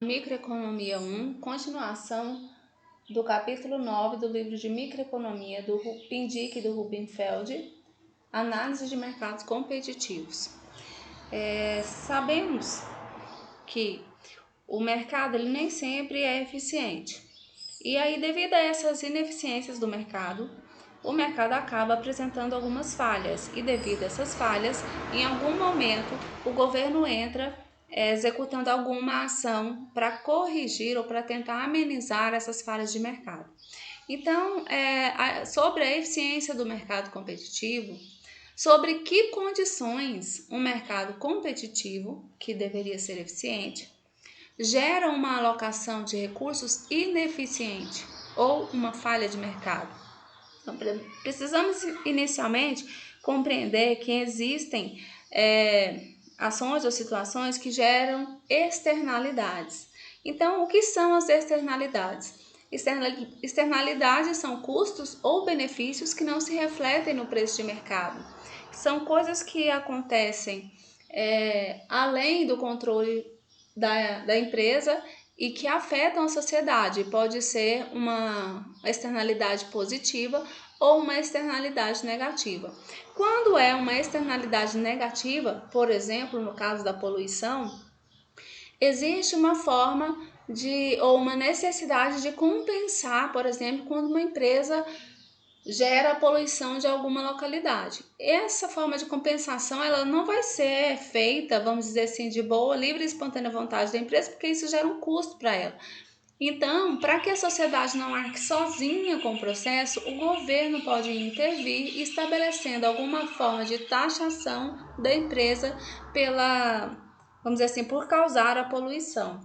Microeconomia 1, continuação do capítulo 9 do livro de Microeconomia do Pindyck e do Rubenfeld, Análise de mercados competitivos. Sabemos que o mercado ele nem sempre é eficiente. E aí, devido a essas ineficiências do mercado, o mercado acaba apresentando algumas falhas. E devido a essas falhas, em algum momento, o governo entra executando alguma ação para corrigir ou para tentar amenizar essas falhas de mercado. Então, sobre a eficiência do mercado competitivo, sobre que condições um mercado competitivo, que deveria ser eficiente, gera uma alocação de recursos ineficiente ou uma falha de mercado. Então, precisamos inicialmente compreender que existem ações ou situações que geram externalidades. Então, o que são as externalidades? Externalidades são custos ou benefícios que não se refletem no preço de mercado. São coisas que acontecem além do controle da empresa e que afetam a sociedade. Pode ser uma externalidade positiva ou uma externalidade negativa. Quando é uma externalidade negativa, por exemplo, no caso da poluição, existe uma forma ou uma necessidade de compensar, por exemplo, quando uma empresa gera a poluição de alguma localidade. Essa forma de compensação ela não vai ser feita, vamos dizer assim, de boa, livre e espontânea vontade da empresa, porque isso gera um custo para ela. Então, para que a sociedade não arque sozinha com o processo, o governo pode intervir estabelecendo alguma forma de taxação da empresa vamos dizer assim, por causar a poluição.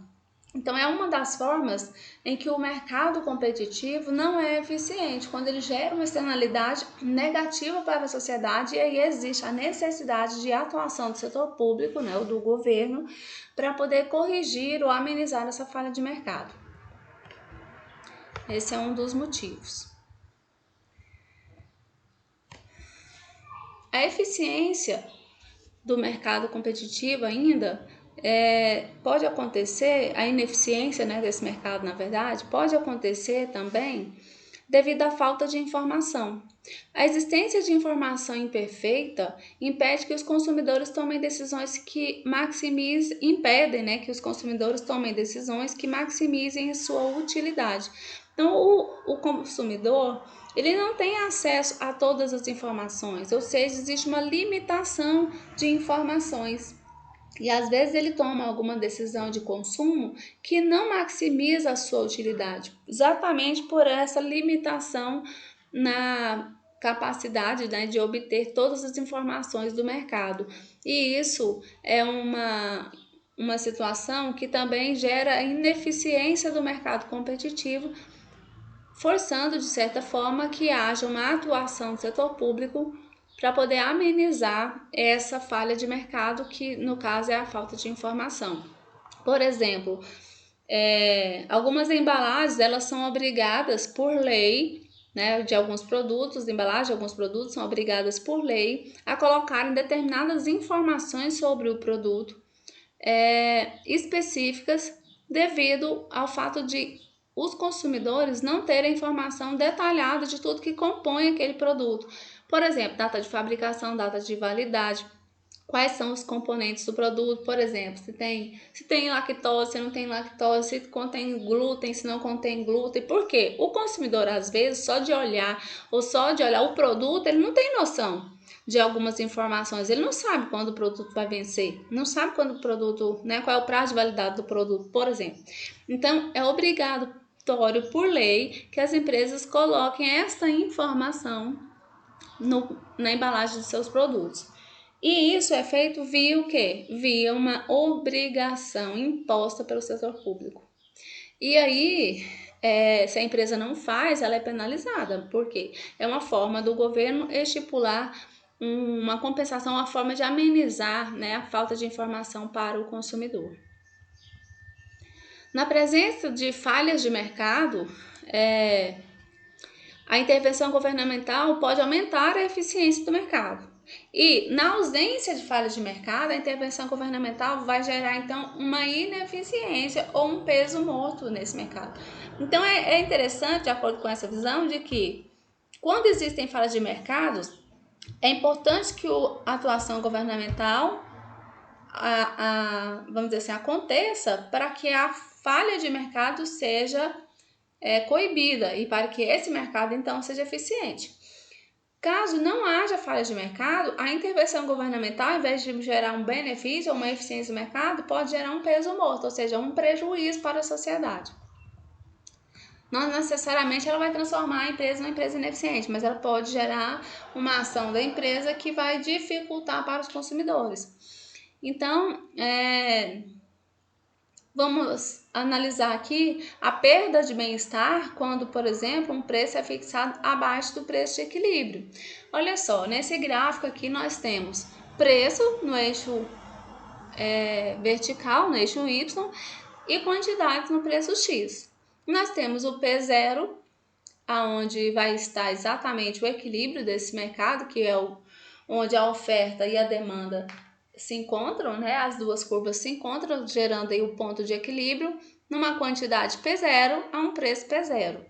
Então, é uma das formas em que o mercado competitivo não é eficiente, quando ele gera uma externalidade negativa para a sociedade e aí existe a necessidade de atuação do setor público, ou do governo, para poder corrigir ou amenizar essa falha de mercado. Esse é um dos motivos. A eficiência do mercado competitivo ainda pode acontecer, a ineficiência desse mercado, na verdade, pode acontecer também devido à falta de informação. A existência de informação imperfeita impede que os consumidores tomem decisões que impedem que os consumidores tomem decisões que maximizem a sua utilidade. Então, o consumidor ele não tem acesso a todas as informações, ou seja, existe uma limitação de informações. E às vezes ele toma alguma decisão de consumo que não maximiza a sua utilidade, exatamente por essa limitação na capacidade de obter todas as informações do mercado. E isso é uma situação que também gera ineficiência do mercado competitivo, forçando de certa forma que haja uma atuação do setor público para poder amenizar essa falha de mercado, que no caso é a falta de informação. Por exemplo, algumas embalagens elas são obrigadas por lei, de alguns produtos, embalagens de alguns produtos são obrigadas por lei a colocarem determinadas informações sobre o produto específicas, devido ao fato de os consumidores não terem informação detalhada de tudo que compõe aquele produto. Por exemplo, data de fabricação, data de validade, quais são os componentes do produto, por exemplo, se tem lactose, se não tem lactose, se contém glúten, se não contém glúten. Por quê? O consumidor, às vezes, só de olhar o produto, ele não tem noção de algumas informações. Ele não sabe quando o produto vai vencer, não sabe quando o produto, qual é o prazo de validade do produto, por exemplo. Então, é obrigatório por lei que as empresas coloquem essa informação na embalagem de seus produtos. E isso é feito via o quê? Via uma obrigação imposta pelo setor público. E aí, se a empresa não faz, ela é penalizada, porque é uma forma do governo estipular uma compensação, uma forma de amenizar a falta de informação para o consumidor. Na presença de falhas de mercado, a intervenção governamental pode aumentar a eficiência do mercado. E na ausência de falhas de mercado, a intervenção governamental vai gerar então uma ineficiência ou um peso morto nesse mercado. Então é interessante, de acordo com essa visão, de que quando existem falhas de mercados, é importante que a atuação governamental vamos dizer assim, aconteça para que a falha de mercado seja coibida e para que esse mercado então seja eficiente. Caso não haja falha de mercado, a intervenção governamental, ao invés de gerar um benefício ou uma eficiência do mercado, pode gerar um peso morto, ou seja, um prejuízo para a sociedade. Não necessariamente ela vai transformar a empresa numa empresa ineficiente, mas ela pode gerar uma ação da empresa que vai dificultar para os consumidores. Então, vamos analisar aqui a perda de bem-estar quando, por exemplo, um preço é fixado abaixo do preço de equilíbrio. Olha só, nesse gráfico aqui nós temos preço no eixo vertical, no eixo Y, e quantidades no preço X. Nós temos o P0, aonde vai estar exatamente o equilíbrio desse mercado, que é onde a oferta e a demanda se encontram, né? As duas curvas se encontram, gerando aí o ponto de equilíbrio numa quantidade P0 a um preço P0.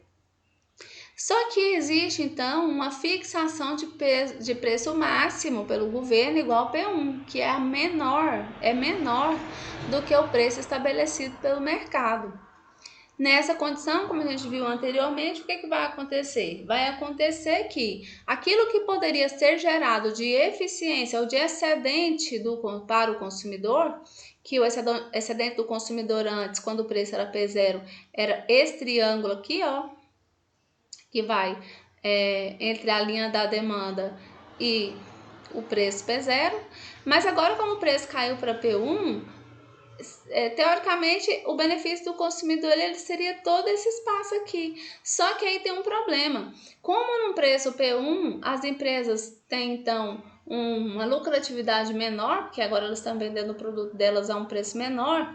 Só que existe, então, uma fixação de preço máximo pelo governo igual P1, que é menor do que o preço estabelecido pelo mercado. Nessa condição, como a gente viu anteriormente, o que vai acontecer? Vai acontecer que aquilo que poderia ser gerado de eficiência ou de excedente para o consumidor, que o excedente do consumidor antes, quando o preço era P0, era esse triângulo aqui, ó, que vai entre a linha da demanda e o preço P0, mas agora como o preço caiu para P1, teoricamente o benefício do consumidor ele seria todo esse espaço aqui. Só que aí tem um problema. Como no preço P1 as empresas têm então uma lucratividade menor, porque agora elas estão vendendo o produto delas a um preço menor,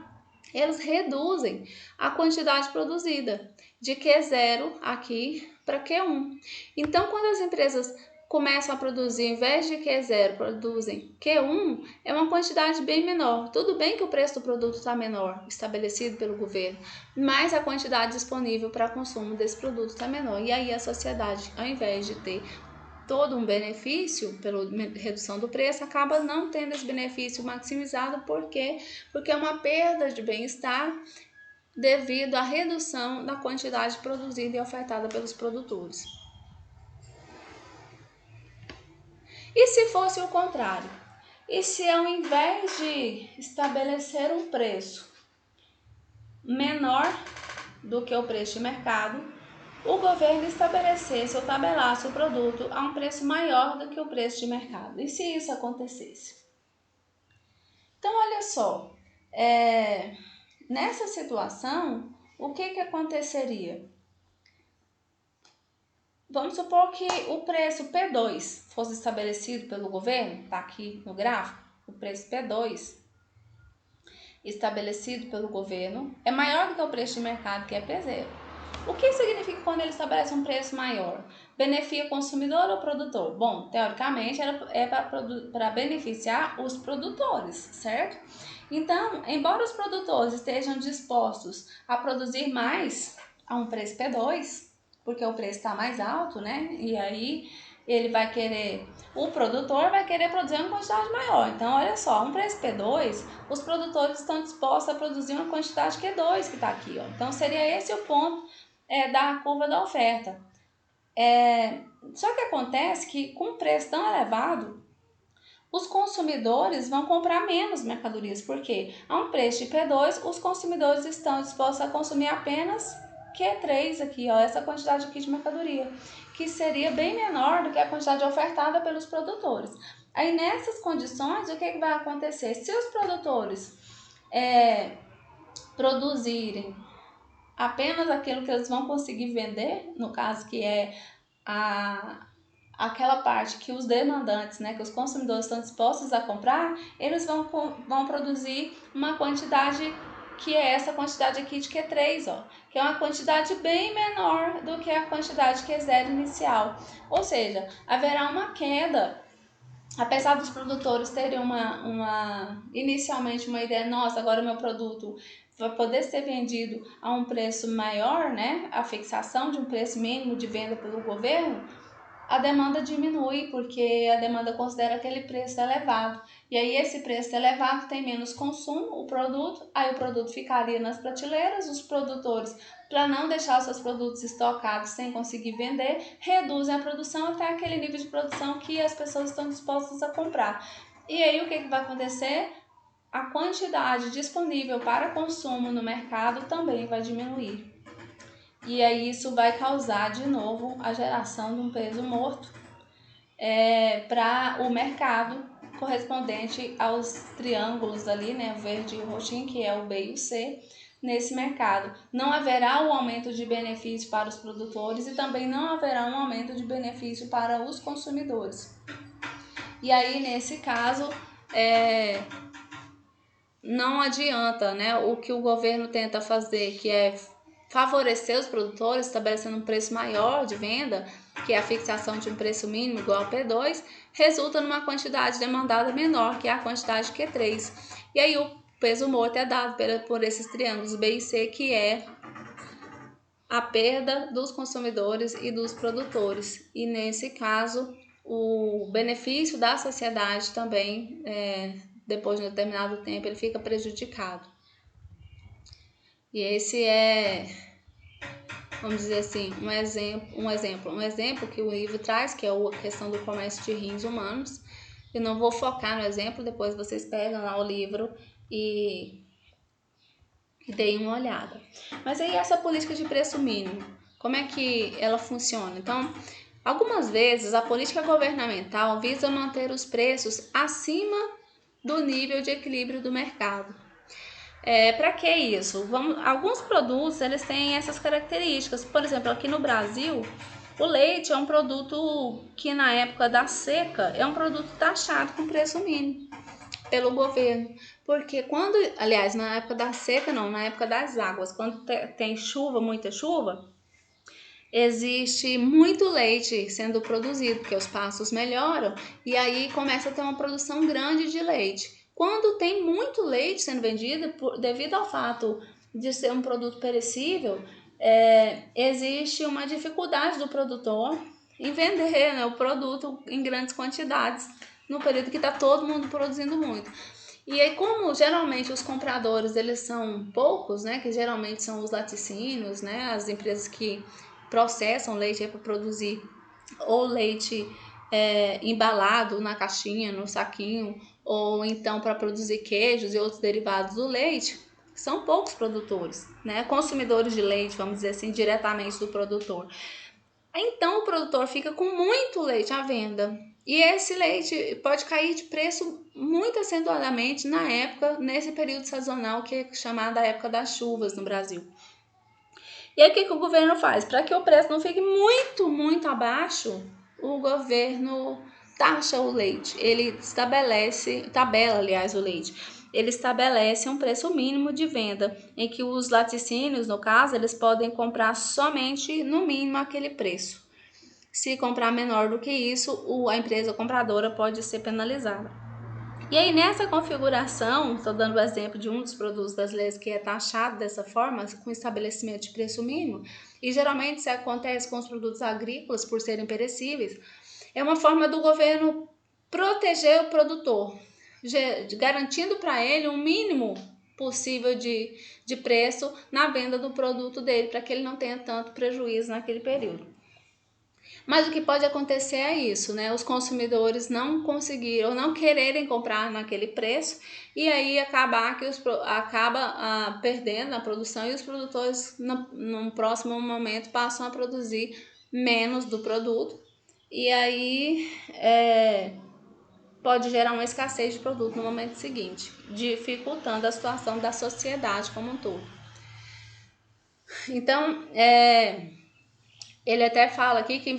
eles reduzem a quantidade produzida de Q0 aqui para Q1. Então, quando as empresas começam a produzir, em vez de Q0, produzem Q1, é uma quantidade bem menor. Tudo bem que o preço do produto está menor, estabelecido pelo governo, mas a quantidade disponível para consumo desse produto está menor. E aí a sociedade, ao invés de ter todo um benefício pela redução do preço, acaba não tendo esse benefício maximizado. Por quê? Porque é uma perda de bem-estar devido à redução da quantidade produzida e ofertada pelos produtores. E se fosse o contrário? E se ao invés de estabelecer um preço menor do que o preço de mercado, o governo estabelecesse ou tabelasse o produto a um preço maior do que o preço de mercado? E se isso acontecesse? Então, olha só, nessa situação, o que aconteceria? Vamos supor que o preço P2 fosse estabelecido pelo governo, está aqui no gráfico, o preço P2 estabelecido pelo governo é maior do que o preço de mercado, que é P0. O que significa quando ele estabelece um preço maior? Beneficia o consumidor ou o produtor? Bom, teoricamente é para beneficiar os produtores, certo? Então, embora os produtores estejam dispostos a produzir mais a um preço P2, porque o preço está mais alto, né? E aí o produtor vai querer produzir uma quantidade maior. Então, olha só, um preço P2, os produtores estão dispostos a produzir uma quantidade Q2 que está aqui, ó. Então, seria esse o ponto da curva da oferta. Só que acontece que com um preço tão elevado, os consumidores vão comprar menos mercadorias, porque a um preço de P2, os consumidores estão dispostos a consumir apenas Q3 aqui, ó, essa quantidade aqui de mercadoria, que seria bem menor do que a quantidade ofertada pelos produtores. Aí nessas condições, o que vai acontecer? Se os produtores produzirem apenas aquilo que eles vão conseguir vender, no caso que é aquela parte que os demandantes, né, que os consumidores estão dispostos a comprar, eles vão produzir uma quantidade que é essa quantidade aqui de Q3, ó, que é uma quantidade bem menor do que a quantidade Q0 inicial. Ou seja, haverá uma queda apesar dos produtores terem inicialmente uma ideia, nossa, agora o meu produto vai poder ser vendido a um preço maior, né? A fixação de um preço mínimo de venda pelo governo, a demanda diminui, porque a demanda considera aquele preço elevado. E aí esse preço elevado tem menos consumo, o produto, aí o produto ficaria nas prateleiras, os produtores, para não deixar os seus produtos estocados sem conseguir vender, reduzem a produção até aquele nível de produção que as pessoas estão dispostas a comprar. E aí o que vai acontecer? A quantidade disponível para consumo no mercado também vai diminuir. E aí isso vai causar de novo a geração de um peso morto para o mercado correspondente aos triângulos ali, né, o verde e o roxinho, que é o B e o C, nesse mercado. Não haverá um aumento de benefício para os produtores e também não haverá um aumento de benefício para os consumidores. E aí, nesse caso, não adianta, né, o que o governo tenta fazer, que é favorecer os produtores, estabelecendo um preço maior de venda, que é a fixação de um preço mínimo igual ao P2, resulta numa quantidade demandada menor, que é a quantidade Q3. E aí o peso morto é dado por esses triângulos B e C, que é a perda dos consumidores e dos produtores. E nesse caso, o benefício da sociedade também, depois de um determinado tempo, ele fica prejudicado. E esse é, vamos dizer assim, um exemplo que o livro traz, que é a questão do comércio de rins humanos. Eu não vou focar no exemplo, depois vocês pegam lá o livro e deem uma olhada. Mas aí essa política de preço mínimo, como é que ela funciona? Então, algumas vezes a política governamental visa manter os preços acima do nível de equilíbrio do mercado. Para que isso? Alguns produtos eles têm essas características. Por exemplo, aqui no Brasil, o leite é um produto que na época da seca é um produto taxado com preço mínimo pelo governo. Porque aliás, na época da seca não, na época das águas, quando tem chuva, muita chuva, existe muito leite sendo produzido, porque os pastos melhoram e aí começa a ter uma produção grande de leite. Quando tem muito leite sendo vendido, devido ao fato de ser um produto perecível, existe uma dificuldade do produtor em vender, né, o produto em grandes quantidades no período que está todo mundo produzindo muito. E aí, como geralmente os compradores eles são poucos, né, que geralmente são os laticínios, né, as empresas que processam leite para produzir ou leite embalado na caixinha, no saquinho, ou então para produzir queijos e outros derivados do leite, são poucos produtores, né? Consumidores de leite, vamos dizer assim, diretamente do produtor. Então o produtor fica com muito leite à venda. E esse leite pode cair de preço muito acentuadamente nesse período sazonal que é chamada a época das chuvas no Brasil. E aí o que o governo faz? Para que o preço não fique muito, muito abaixo, o governo taxa o leite. Ele tabela, aliás, o leite. Ele estabelece um preço mínimo de venda, em que os laticínios, no caso, eles podem comprar somente no mínimo aquele preço. Se comprar menor do que isso, a empresa compradora pode ser penalizada. E aí, nessa configuração, estou dando o exemplo de um dos produtos brasileiros que é taxado dessa forma, com estabelecimento de preço mínimo, e geralmente isso acontece com os produtos agrícolas por serem perecíveis, é uma forma do governo proteger o produtor, garantindo para ele um mínimo possível de preço na venda do produto dele, para que ele não tenha tanto prejuízo naquele período. Mas o que pode acontecer é isso, né? Os consumidores não conseguiram ou não quererem comprar naquele preço e aí acaba perdendo a produção e os produtores num próximo momento passam a produzir menos do produto e aí pode gerar uma escassez de produto no momento seguinte, dificultando a situação da sociedade como um todo. Então, ele até fala aqui que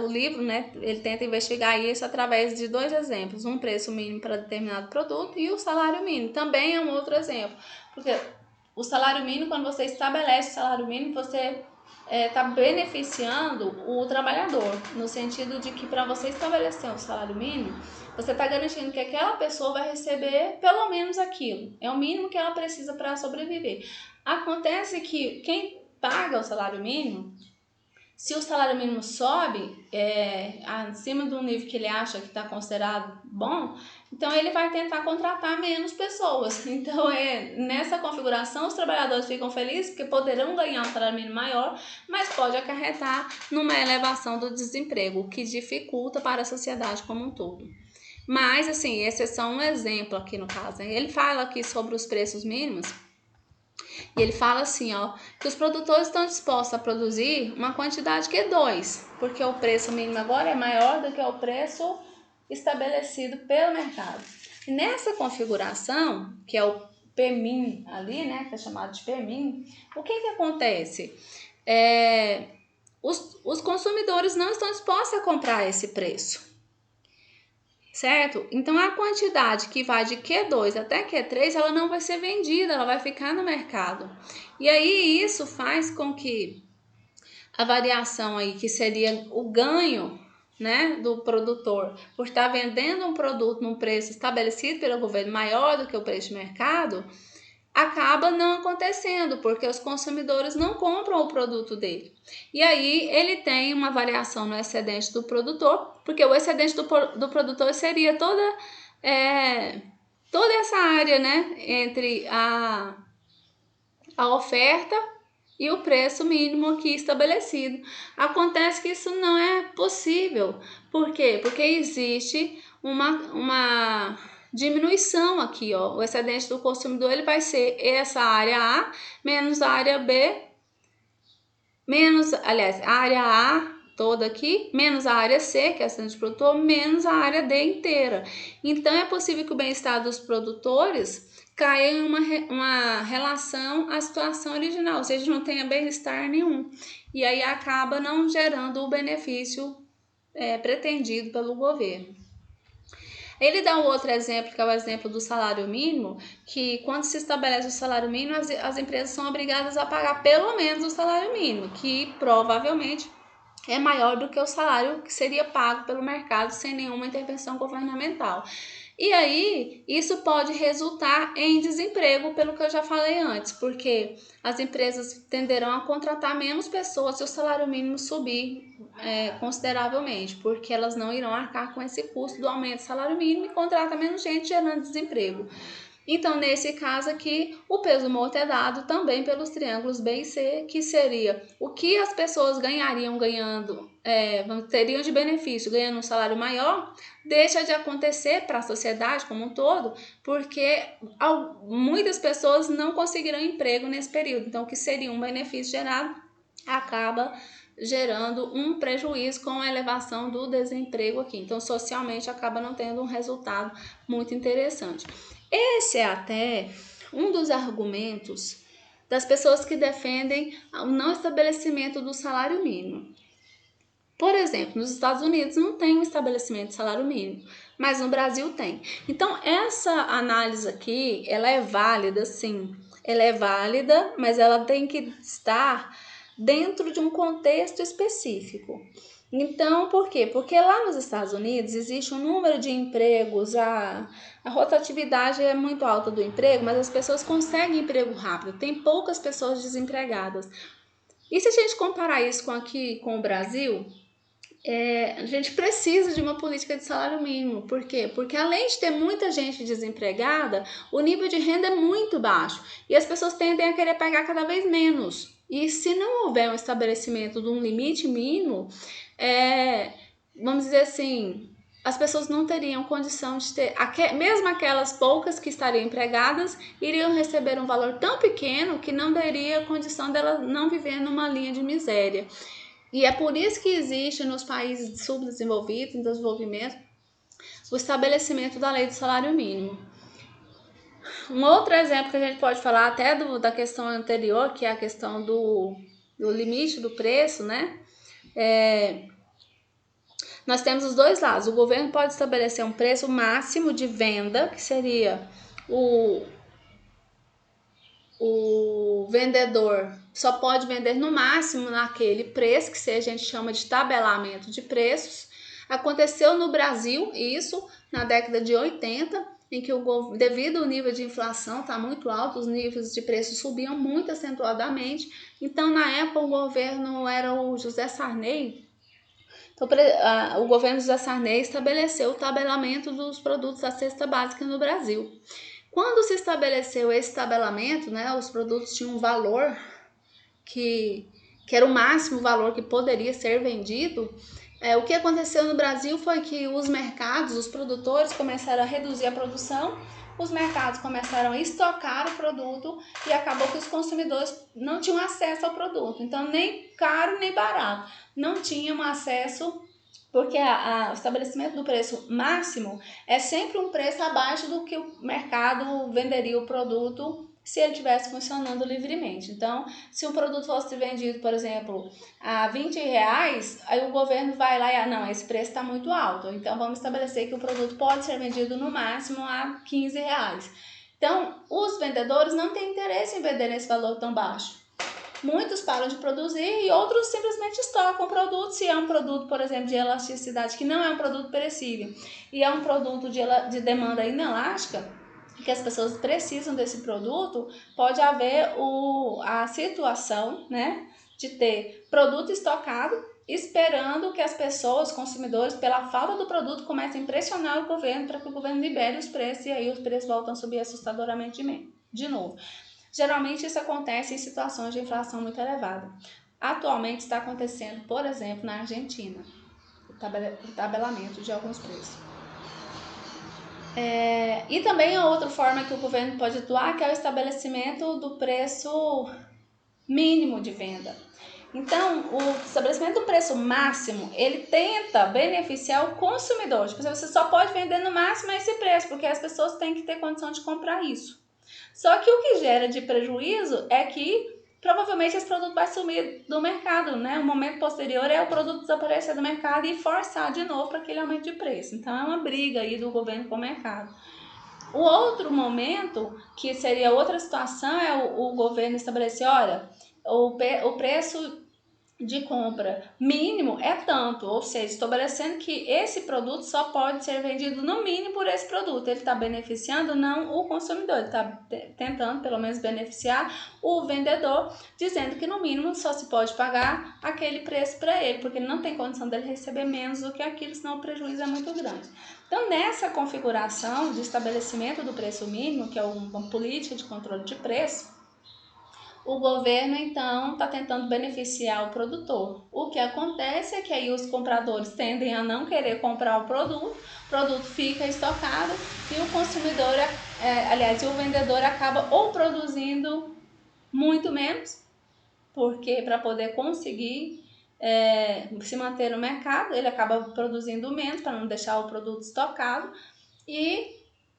o livro, né, ele tenta investigar isso através de dois exemplos, um preço mínimo para determinado produto e o salário mínimo, também é um outro exemplo, porque o salário mínimo, quando você estabelece o salário mínimo, você está beneficiando o trabalhador, no sentido de que para você estabelecer um salário mínimo, você está garantindo que aquela pessoa vai receber pelo menos aquilo. É o mínimo que ela precisa para sobreviver. Acontece que quem paga o salário mínimo, se o salário mínimo sobe acima do nível que ele acha que está considerado bom, então ele vai tentar contratar menos pessoas. Então, nessa configuração, os trabalhadores ficam felizes porque poderão ganhar um salário mínimo maior, mas pode acarretar numa elevação do desemprego, o que dificulta para a sociedade como um todo. Mas, assim, esse é só um exemplo aqui no caso. Ele fala aqui sobre os preços mínimos. E ele fala assim, ó, que os produtores estão dispostos a produzir uma quantidade que é 2, porque o preço mínimo agora é maior do que o preço estabelecido pelo mercado. E nessa configuração, que é o PMIN ali, né, que é chamado de PMIN, o que acontece? Os consumidores não estão dispostos a comprar esse preço. Certo? Então, a quantidade que vai de Q2 até Q3, ela não vai ser vendida, ela vai ficar no mercado. E aí, isso faz com que a variação aí, que seria o ganho, né, do produtor, por estar vendendo um produto num preço estabelecido pelo governo maior do que o preço de mercado, acaba não acontecendo, porque os consumidores não compram o produto dele. E aí ele tem uma variação no excedente do produtor, porque o excedente do produtor seria toda essa área, né, entre a oferta e o preço mínimo aqui estabelecido. Acontece que isso não é possível. Por quê? Porque existe uma diminuição aqui, ó. O excedente do consumidor ele vai ser essa área A menos a área B, a área A toda aqui, menos a área C, que é a excedente do produtor, menos a área D inteira. Então, é possível que o bem-estar dos produtores caia em uma relação à situação original, ou seja, não tenha bem-estar nenhum. E aí acaba não gerando o benefício pretendido pelo governo. Ele dá um outro exemplo, que é o exemplo do salário mínimo, que quando se estabelece o salário mínimo, as empresas são obrigadas a pagar pelo menos o salário mínimo, que provavelmente é maior do que o salário que seria pago pelo mercado sem nenhuma intervenção governamental. E aí, isso pode resultar em desemprego, pelo que eu já falei antes, porque as empresas tenderão a contratar menos pessoas se o salário mínimo subir consideravelmente, porque elas não irão arcar com esse custo do aumento do salário mínimo e contratam menos gente, gerando desemprego. Então, nesse caso aqui, o peso morto é dado também pelos triângulos B e C, que seria o que as pessoas teriam de benefício ganhando um salário maior, deixa de acontecer para a sociedade como um todo, porque muitas pessoas não conseguirão emprego nesse período. Então, o que seria um benefício gerado acaba gerando um prejuízo com a elevação do desemprego aqui. Então, socialmente, acaba não tendo um resultado muito interessante. Esse é até um dos argumentos das pessoas que defendem o não estabelecimento do salário mínimo. Por exemplo, nos Estados Unidos não tem um estabelecimento de salário mínimo, mas no Brasil tem. Então, essa análise aqui, ela é válida, sim. Ela é válida, mas ela tem que estar dentro de um contexto específico. Então, por quê? Porque lá nos Estados Unidos existe um número de empregos, a rotatividade é muito alta do emprego, mas as pessoas conseguem emprego rápido, tem poucas pessoas desempregadas. E se a gente comparar isso com o Brasil, a gente precisa de uma política de salário mínimo. Por quê? Porque além de ter muita gente desempregada, o nível de renda é muito baixo e as pessoas tendem a querer pagar cada vez menos. E se não houver um estabelecimento de um limite mínimo, vamos dizer assim, as pessoas não teriam condição de ter, mesmo aquelas poucas que estariam empregadas, iriam receber um valor tão pequeno que não daria condição delas não viver numa linha de miséria. E é por isso que existe nos países subdesenvolvidos, em desenvolvimento, o estabelecimento da lei do salário mínimo. Um outro exemplo que a gente pode falar até da questão anterior, que é a questão do limite do preço, né? Nós temos os dois lados. O governo pode estabelecer um preço máximo de venda, que seria o vendedor só pode vender no máximo naquele preço, que a gente chama de tabelamento de preços. Aconteceu no Brasil isso na década de 80, em que devido ao nível de inflação tá muito alto, os níveis de preços subiam muito acentuadamente. Então, na época, o governo era o José Sarney. Então, o governo José Sarney estabeleceu o tabelamento dos produtos da cesta básica no Brasil. Quando se estabeleceu esse tabelamento, né, os produtos tinham um valor que era o máximo valor que poderia ser vendido. O que aconteceu no Brasil foi que os mercados, os produtores começaram a reduzir a produção, os mercados começaram a estocar o produto e acabou que os consumidores não tinham acesso ao produto. Então, nem caro nem barato, não tinham acesso, porque o estabelecimento do preço máximo é sempre um preço abaixo do que o mercado venderia o produto se ele estivesse funcionando livremente. Então, se um produto fosse vendido, por exemplo, a R$20, aí o governo vai lá e, não, esse preço está muito alto, então vamos estabelecer que o produto pode ser vendido no máximo a R$15. Então, os vendedores não têm interesse em vender nesse valor tão baixo. Muitos param de produzir e outros simplesmente estocam o produto. Se é um produto, por exemplo, de elasticidade, que não é um produto perecível, e é um produto de demanda inelástica, que as pessoas precisam desse produto, pode haver a situação, né, de ter produto estocado, esperando que as pessoas, consumidores, pela falta do produto, comecem a pressionar o governo para que o governo libere os preços, e aí os preços voltam a subir assustadoramente de novo. Geralmente isso acontece em situações de inflação muito elevada. Atualmente está acontecendo, por exemplo, na Argentina, o tabelamento de alguns preços. E também a outra forma que o governo pode atuar, que é o estabelecimento do preço mínimo de venda. Então, o estabelecimento do preço máximo, ele tenta beneficiar o consumidor. Tipo, você só pode vender no máximo esse preço, porque as pessoas têm que ter condição de comprar isso. Só que o que gera de prejuízo é que provavelmente esse produto vai sumir do mercado, né? O momento posterior é o produto desaparecer do mercado e forçar de novo para aquele aumento de preço. Então é uma briga aí do governo com o mercado. O outro momento, que seria outra situação, é o governo estabelecer, olha, o preço de compra mínimo é tanto, ou seja, estabelecendo que esse produto só pode ser vendido no mínimo por esse produto. Ele está beneficiando não o consumidor, ele está tentando pelo menos beneficiar o vendedor, dizendo que no mínimo só se pode pagar aquele preço para ele, porque ele não tem condição dele receber menos do que aquilo, senão o prejuízo é muito grande. Então, nessa configuração de estabelecimento do preço mínimo, que é uma política de controle de preço, o governo, então, está tentando beneficiar o produtor. O que acontece é que aí os compradores tendem a não querer comprar o produto fica estocado e o consumidor, o vendedor acaba ou produzindo muito menos, porque para poder conseguir se manter no mercado, ele acaba produzindo menos para não deixar o produto estocado,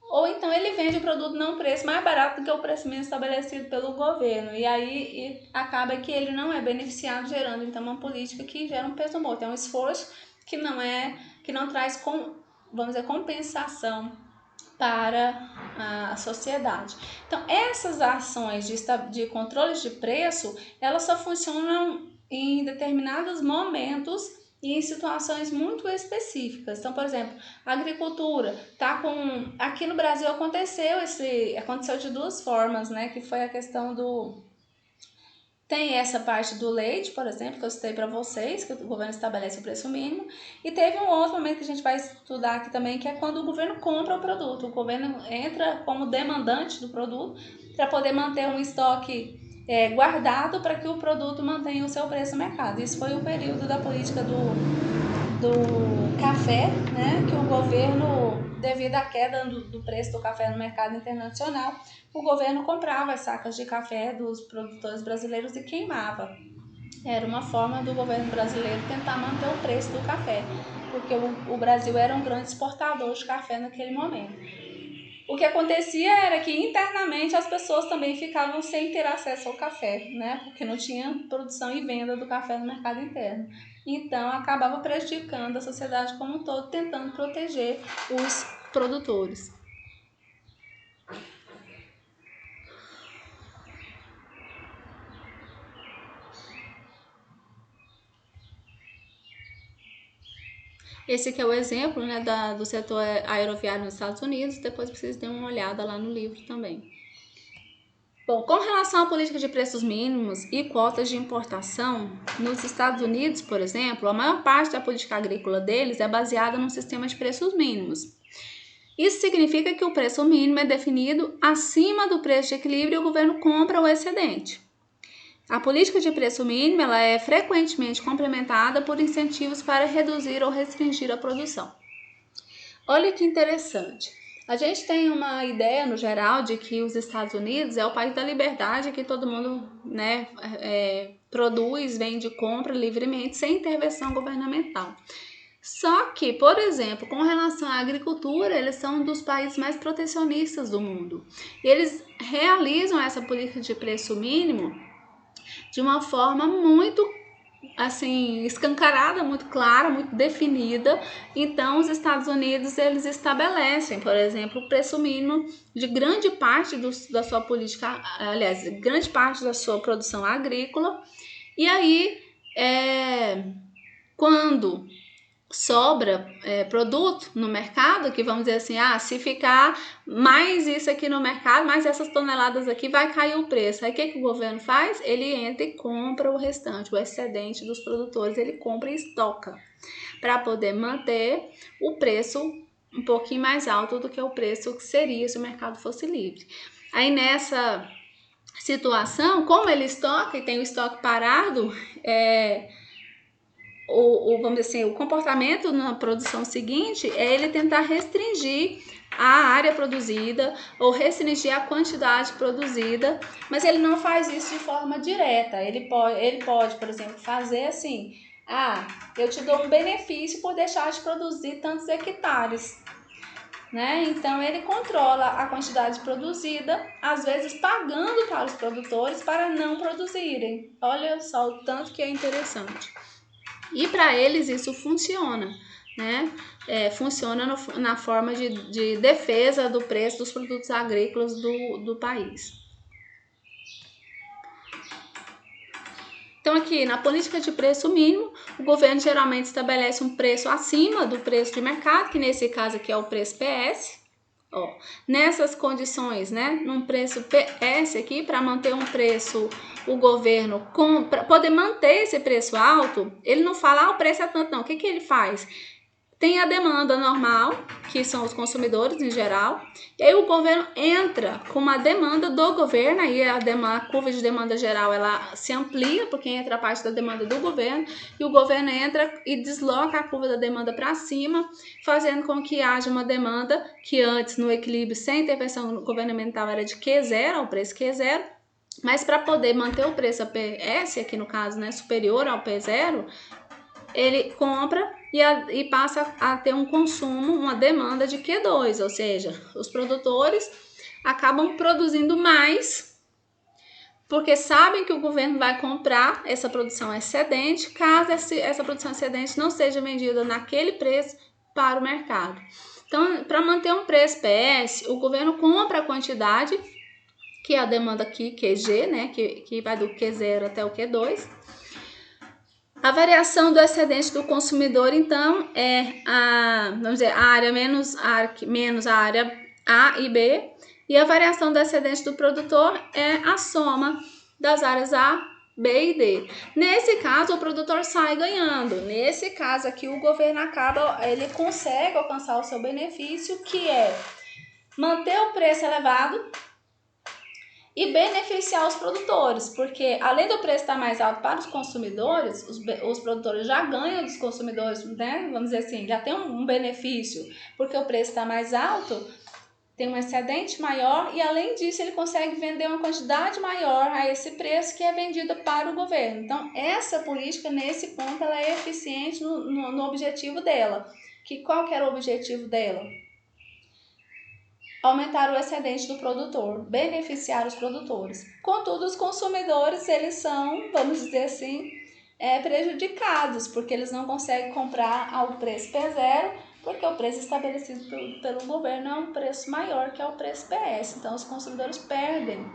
ou então ele vende o produto num preço mais barato do que o preço mínimo estabelecido pelo governo. E aí acaba que ele não é beneficiado, gerando então uma política que gera um peso morto. É um esforço que não traz vamos dizer, compensação para a sociedade. Então, essas ações de controles de preço, elas só funcionam em determinados momentos e em situações muito específicas. Então, por exemplo, a agricultura tá com... Aqui no Brasil aconteceu de duas formas, né? Que foi a questão do... Tem essa parte do leite, por exemplo, que eu citei para vocês, que o governo estabelece o preço mínimo. E teve um outro momento que a gente vai estudar aqui também, que é quando o governo compra o produto. O governo entra como demandante do produto para poder manter um estoque guardado para que o produto mantenha o seu preço no mercado. Isso foi o período da política do café, né, que o governo, devido à queda do preço do café no mercado internacional, o governo comprava as sacas de café dos produtores brasileiros e queimava. Era uma forma do governo brasileiro tentar manter o preço do café, porque o Brasil era um grande exportador de café naquele momento. O que acontecia era que internamente as pessoas também ficavam sem ter acesso ao café, né? Porque não tinha produção e venda do café no mercado interno. Então acabava prejudicando a sociedade como um todo, tentando proteger os produtores. Esse aqui é o exemplo, né, do setor aeroviário nos Estados Unidos, depois vocês dêem uma olhada lá no livro também. Bom, com relação à política de preços mínimos e cotas de importação, nos Estados Unidos, por exemplo, a maior parte da política agrícola deles é baseada num sistema de preços mínimos. Isso significa que o preço mínimo é definido acima do preço de equilíbrio e o governo compra o excedente. A política de preço mínimo ela é frequentemente complementada por incentivos para reduzir ou restringir a produção. Olha que interessante. A gente tem uma ideia, no geral, de que os Estados Unidos é o país da liberdade, que todo mundo, né, produz, vende, compra livremente, sem intervenção governamental. Só que, por exemplo, com relação à agricultura, eles são um dos países mais protecionistas do mundo. E eles realizam essa política de preço mínimo de uma forma muito assim, escancarada, muito clara, muito definida. Então, os Estados Unidos, eles estabelecem, por exemplo, o preço mínimo de grande parte da sua política, aliás, grande parte da sua produção agrícola. E aí, quando sobra produto no mercado, que vamos dizer assim, se ficar mais isso aqui no mercado, mais essas toneladas aqui, vai cair o preço. Aí o que o governo faz? Ele entra e compra o restante, o excedente dos produtores, ele compra e estoca, para poder manter o preço um pouquinho mais alto do que o preço que seria se o mercado fosse livre. Aí nessa situação, como ele estoca e tem o estoque parado, vamos dizer assim, o comportamento na produção seguinte é ele tentar restringir a área produzida ou restringir a quantidade produzida, mas ele não faz isso de forma direta. Ele pode, por exemplo, fazer assim: eu te dou um benefício por deixar de produzir tantos hectares, né? Então ele controla a quantidade produzida, às vezes pagando para os produtores para não produzirem. Olha só o tanto que é interessante. E para eles isso funciona, né? Funciona na forma de defesa do preço dos produtos agrícolas do país. Então aqui, na política de preço mínimo, o governo geralmente estabelece um preço acima do preço de mercado, que nesse caso aqui é o preço PS. Nessas condições, né, num preço PS aqui, para manter um preço, o governo, para poder manter esse preço alto, ele não fala, o preço é tanto não. O que ele faz? Tem a demanda normal, que são os consumidores em geral, e aí o governo entra com uma demanda do governo, aí a curva de demanda geral ela se amplia, porque entra a parte da demanda do governo, e o governo entra e desloca a curva da demanda para cima, fazendo com que haja uma demanda que antes, no equilíbrio sem intervenção governamental, era de Q0, o preço Q0, mas para poder manter o preço PS, aqui no caso, né, superior ao P0, ele compra e passa a ter um consumo, uma demanda de Q2, ou seja, os produtores acabam produzindo mais porque sabem que o governo vai comprar essa produção excedente, caso essa produção excedente não seja vendida naquele preço para o mercado. Então, para manter um preço PS, o governo compra a quantidade, que é a demanda aqui, QG, né, que vai do Q0 até o Q2. A variação do excedente do consumidor, então, é vamos dizer, a área menos a área A e B, e a variação do excedente do produtor é a soma das áreas A, B e D. Nesse caso, o produtor sai ganhando. Nesse caso aqui, o governo ele consegue alcançar o seu benefício, que é manter o preço elevado e beneficiar os produtores, porque além do preço estar mais alto para os consumidores, os produtores já ganham dos consumidores, né? Vamos dizer assim, já tem um benefício, porque o preço está mais alto, tem um excedente maior e além disso ele consegue vender uma quantidade maior a esse preço que é vendido para o governo. Então essa política, nesse ponto, ela é eficiente no objetivo dela. Qual que era o objetivo dela? Aumentar o excedente do produtor, beneficiar os produtores. Contudo, os consumidores, eles são, vamos dizer assim, prejudicados, porque eles não conseguem comprar ao preço P0, porque o preço estabelecido pelo governo é um preço maior, que é o preço PS. Então, os consumidores perdem,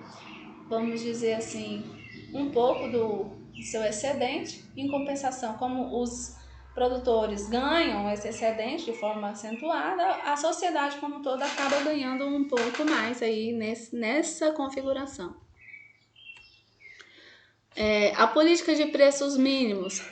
vamos dizer assim, um pouco do seu excedente. Em compensação, como os produtores ganham esse excedente de forma acentuada, a sociedade como um todo acaba ganhando um pouco mais aí nessa configuração. A política de preços mínimos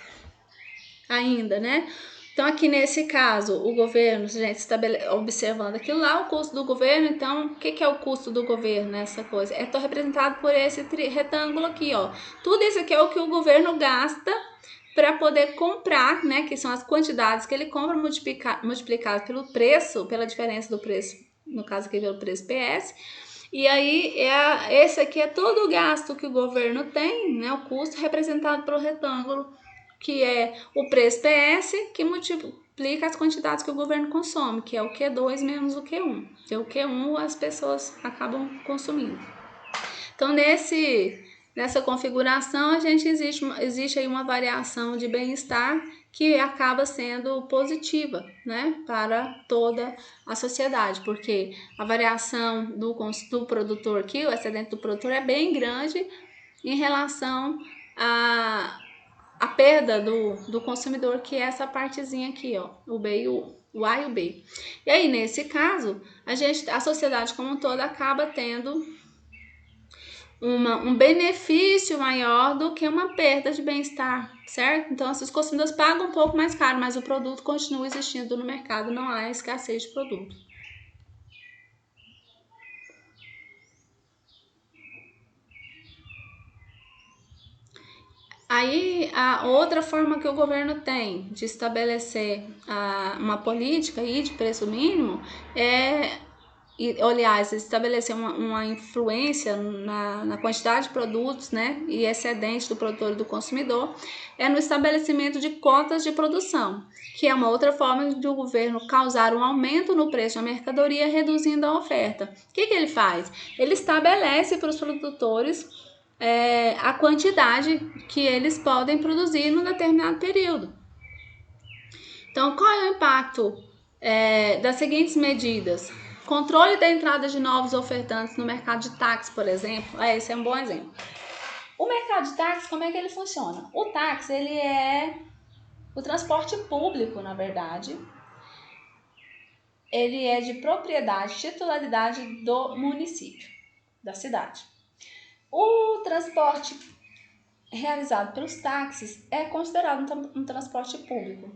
ainda, né? Então, aqui nesse caso, o governo, gente, observando aquilo lá, o custo do governo, então, o que é o custo do governo nessa coisa? É representado por esse retângulo aqui, ó. Tudo isso aqui é o que o governo gasta para poder comprar, né, que são as quantidades que ele compra multiplicado pelo preço, pela diferença do preço, no caso aqui pelo preço PS. E aí, esse aqui é todo o gasto que o governo tem, né, o custo representado pelo retângulo, que é o preço PS, que multiplica as quantidades que o governo consome, que é o Q2 menos o Q1. Porque o Q1 as pessoas acabam consumindo. Então, nessa configuração, existe aí uma variação de bem-estar que acaba sendo positiva, né, para toda a sociedade, porque a variação do produtor aqui, o excedente do produtor é bem grande em relação a perda do consumidor, que é essa partezinha aqui, ó, o B e o A e o B. E aí, nesse caso, a sociedade como um todo acaba tendo um benefício maior do que uma perda de bem-estar, certo? Então, esses consumidores pagam um pouco mais caro, mas o produto continua existindo no mercado, não há escassez de produto. Aí, a outra forma que o governo tem de estabelecer uma política aí de preço mínimo aliás, estabelecer uma influência na quantidade de produtos, né, e excedente do produtor e do consumidor, é no estabelecimento de cotas de produção, que é uma outra forma de o governo causar um aumento no preço da mercadoria, reduzindo a oferta. O que ele faz? Ele estabelece para os produtores a quantidade que eles podem produzir num determinado período. Então, qual é o impacto das seguintes medidas? Controle da entrada de novos ofertantes no mercado de táxi, por exemplo. Esse é um bom exemplo. O mercado de táxi, como é que ele funciona? O táxi, ele é o transporte público, na verdade. Ele é de propriedade, titularidade do município, da cidade. O transporte realizado pelos táxis é considerado um transporte público.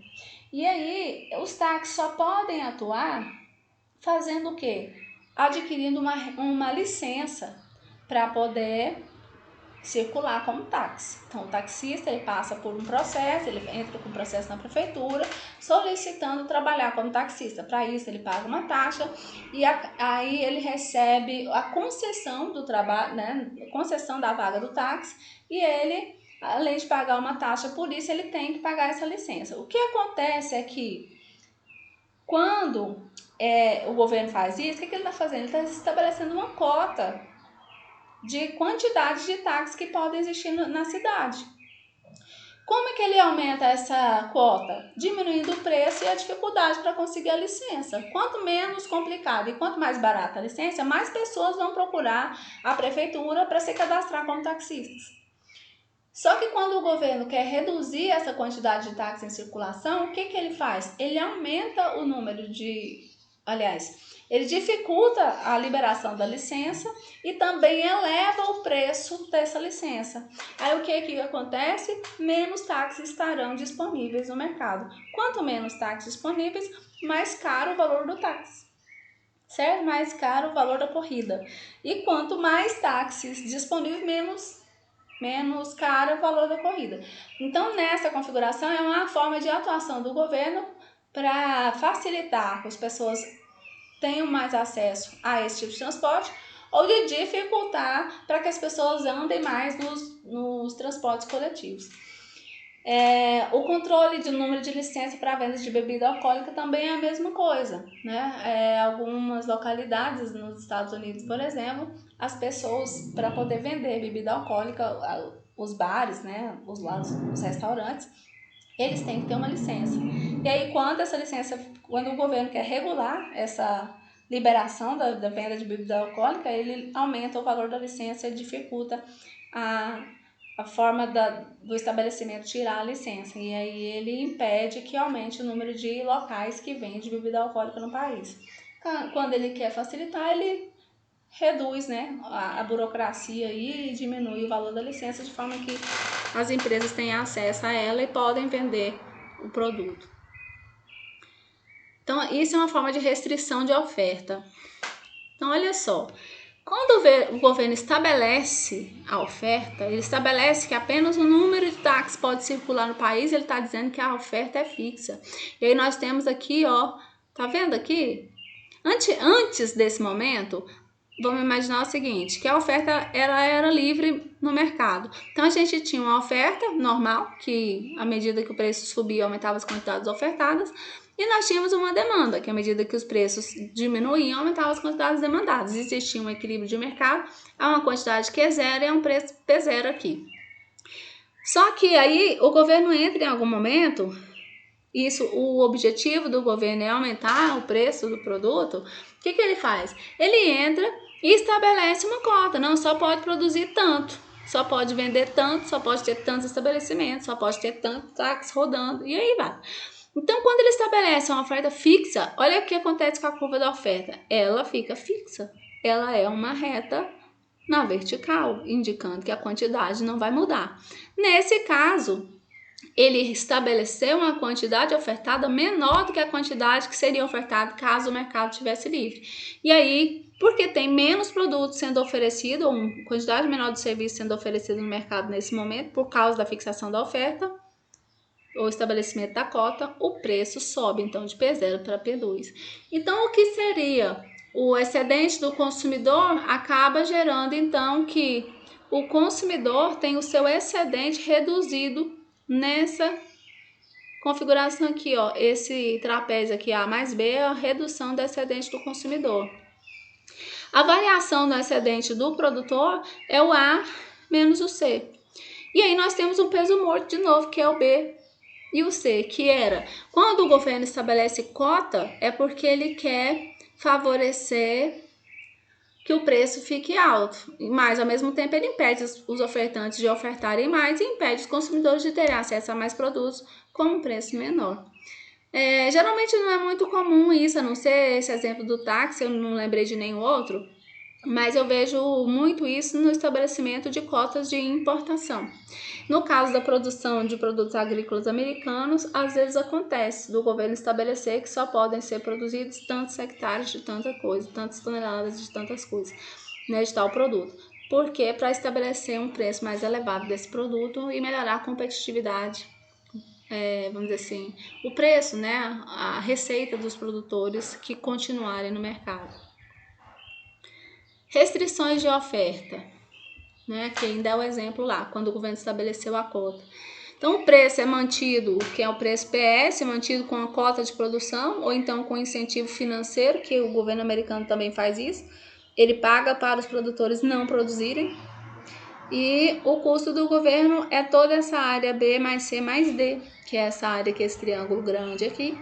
E aí, os táxis só podem atuar fazendo o quê? Adquirindo uma licença para poder circular como táxi. Então, o taxista ele passa por um processo, ele entra com o processo na prefeitura, solicitando trabalhar como taxista. Para isso, ele paga uma taxa e aí ele recebe a concessão do trabalho, né? Concessão da vaga do táxi, e ele, além de pagar uma taxa por isso, ele tem que pagar essa licença. O que acontece é que quando o governo faz isso, o que ele está fazendo? Ele está estabelecendo uma cota de quantidade de táxis que podem existir na cidade. Como é que ele aumenta essa cota? Diminuindo o preço e a dificuldade para conseguir a licença. Quanto menos complicado e quanto mais barata a licença, mais pessoas vão procurar a prefeitura para se cadastrar como taxistas. Só que quando o governo quer reduzir essa quantidade de táxis em circulação, o que ele faz? Ele aumenta o número ele dificulta a liberação da licença e também eleva o preço dessa licença. Aí o que acontece? Menos táxis estarão disponíveis no mercado. Quanto menos táxis disponíveis, mais caro o valor do táxi. Certo? Mais caro o valor da corrida. E quanto mais táxis disponíveis, menos caro o valor da corrida. Então, nessa configuração, é uma forma de atuação do governo para facilitar que as pessoas tenham mais acesso a esse tipo de transporte, ou de dificultar para que as pessoas andem mais nos transportes coletivos. O controle do número de licença para venda de bebida alcoólica também é a mesma coisa, né? Algumas localidades nos Estados Unidos, por exemplo, as pessoas, para poder vender bebida alcoólica, os bares, né? Os restaurantes, eles têm que ter uma licença. E aí, quando o governo quer regular essa liberação da venda de bebida alcoólica, ele aumenta o valor da licença e dificulta a forma do estabelecimento tirar a licença. E aí ele impede que aumente o número de locais que vendem bebida alcoólica no país. Quando ele quer facilitar, ele reduz, né, a burocracia aí e diminui o valor da licença de forma que as empresas tenham acesso a ela e podem vender o produto. Então, isso é uma forma de restrição de oferta. Então, olha só, quando o governo estabelece a oferta, ele estabelece que apenas o número de táxis pode circular no país, ele está dizendo que a oferta é fixa. E aí nós temos aqui, ó, tá vendo aqui? Antes desse momento, vamos imaginar o seguinte, que a oferta ela era livre no mercado. Então a gente tinha uma oferta normal, que à medida que o preço subia, aumentava as quantidades ofertadas, e nós tínhamos uma demanda, que à medida que os preços diminuíam, aumentavam as quantidades demandadas. Existia um equilíbrio de mercado, há uma quantidade que é zero e há um preço P0 aqui. Só que aí o governo entra em algum momento, o objetivo do governo é aumentar o preço do produto, o que ele faz? Ele entra e estabelece uma cota, não só pode produzir tanto, só pode vender tanto, só pode ter tantos estabelecimentos, só pode ter tantos táxis rodando, e aí vai. Então, quando ele estabelece uma oferta fixa, olha o que acontece com a curva da oferta. Ela fica fixa. Ela é uma reta na vertical, indicando que a quantidade não vai mudar. Nesse caso, ele estabeleceu uma quantidade ofertada menor do que a quantidade que seria ofertada caso o mercado estivesse livre. E aí, porque tem menos produto sendo oferecido, ou uma quantidade menor de serviço sendo oferecido no mercado nesse momento, por causa da fixação da oferta, ou estabelecimento da cota, o preço sobe, então, de P0 para P2. Então, o que seria o excedente do consumidor acaba gerando, então, que o consumidor tem o seu excedente reduzido nessa configuração aqui, ó. Esse trapézio aqui, A mais B, é a redução do excedente do consumidor. A variação do excedente do produtor é o A menos o C. E aí nós temos um peso morto de novo, que é o B e o C, que era, quando o governo estabelece cota, é porque ele quer favorecer que o preço fique alto, mas ao mesmo tempo ele impede os ofertantes de ofertarem mais e impede os consumidores de terem acesso a mais produtos com um preço menor. Geralmente não é muito comum isso, a não ser esse exemplo do táxi, eu não lembrei de nenhum outro, mas eu vejo muito isso no estabelecimento de cotas de importação. No caso da produção de produtos agrícolas americanos, às vezes acontece do governo estabelecer que só podem ser produzidos tantos hectares de tanta coisa, tantas toneladas de tantas coisas, né, de tal produto. Porque para estabelecer um preço mais elevado desse produto e melhorar a competitividade, vamos dizer assim, o preço, né, a receita dos produtores que continuarem no mercado. Restrições de oferta, né, que ainda é o exemplo lá, quando o governo estabeleceu a cota. Então, o preço é mantido, que é o preço PS, mantido com a cota de produção, ou então com incentivo financeiro, que o governo americano também faz isso. Ele paga para os produtores não produzirem. E o custo do governo é toda essa área B mais C mais D, que é essa área que é esse triângulo grande aqui,